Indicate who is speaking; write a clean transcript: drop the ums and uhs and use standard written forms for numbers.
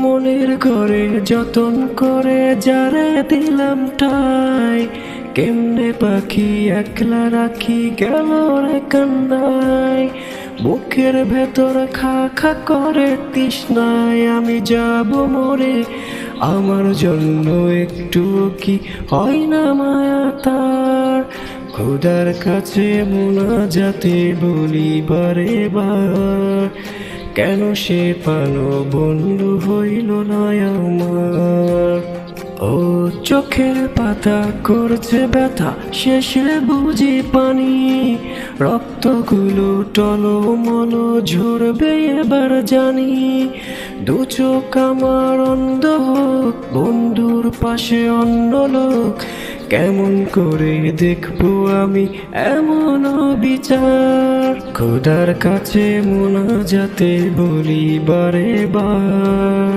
Speaker 1: মনের ঘরে যতন করে যারে দিলাম ঠাই, কেমনে পাখি একলা রাখি গেল রে কান্দায়। বুকের ভেতর খা খা করে তৃষ্ণায়, আমি যাব মরে আমার জন্য একটু কি হয় না মায়া তার। খোদার কাছে মোনাজাতে বলি বারে বার, কেন সে পানো বন্ধু হইল না আমার। ও চোখের পাতা করছে ব্যথা, শেষে বুঝি পানি, রক্তগুলো টলমল ঝরবে এবার জানি। দু চোখ আমার অন্ধ হোক, বন্ধুর পাশে অন্য লোক, কেমন করে দেখবো আমি এমন বিচার। খোদার কাছে মোনাজাতে বলি বারে বার,